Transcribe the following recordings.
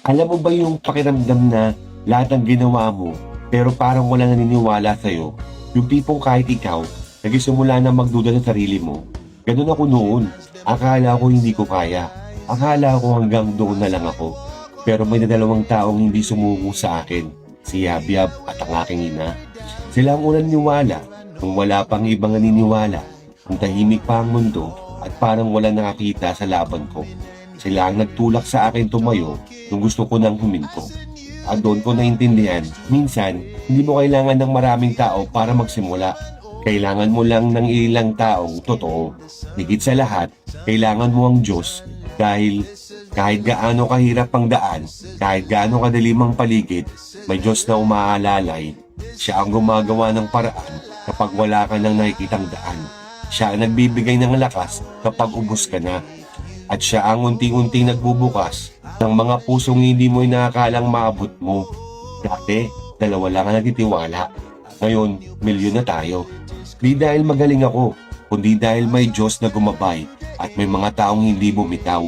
Alam mo ba yung pakiramdam na lahat ng ginawa mo pero parang wala naniniwala sa'yo? Yung tipong kahit ikaw, nagsisimula na magduda sa sarili mo. Ganun ako noon. Akala ko hindi ko kaya. Akala ko hanggang doon na lang ako. Pero may dalawang taong hindi sumuko sa akin. Si Yabyab at ang aking ina. Sila ang unang niwala nung wala pang ibang naniniwala. Ang tahimik pa ang mundo at parang wala nakakita sa laban ko. Sila ang nagtulak sa akin tumayo nung gusto ko nang huminto. At doon ko naintindihan, minsan, hindi mo kailangan ng maraming tao para magsimula. Kailangan mo lang ng ilang taong totoo. Higit sa lahat, kailangan mo ang Diyos dahil kahit gaano kahirap ang daan, kahit gaano kadilim ang paligid, may Diyos na umaalalay. Siya ang gumagawa ng paraan kapag wala ka nang nakikitang daan. Siya ang nagbibigay ng lakas kapag ubos ka na. At siya ang unti-unting nagbubukas ng mga pusong hindi mo inakalang maabot mo. Dati, dalawa lang ang nagtitiwala. Ngayon, milyon na tayo. Di dahil magaling ako, kundi dahil may Diyos na gumabay at may mga taong hindi bumitaw.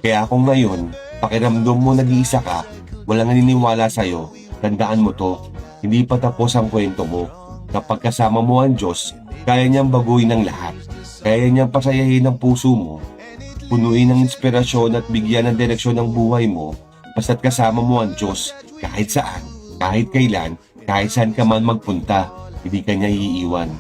Kaya kung ngayon, pakiramdam mo nag-iisa ka, walang naniniwala sa'yo, tandaan mo to, hindi pa tapos ang kwento mo. Kapag kasama mo ang Diyos, kaya niyang baguhin ang lahat. Kaya niyang pasayahin ang puso mo, punuin ng inspirasyon at bigyan ng direksyon ng buhay mo, basta't kasama mo ang Diyos kahit saan, kahit kailan, kahit saan ka man magpunta, hindi ka niya iiwan.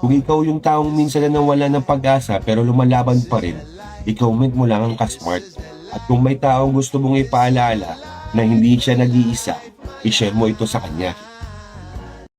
Kung ikaw yung taong minsan na nawala ng pag-asa pero lumalaban pa rin, i-comment mo lang ang ka-smart. At kung may taong gusto mong ipaalala na hindi siya nag-iisa, i-share mo ito sa kanya.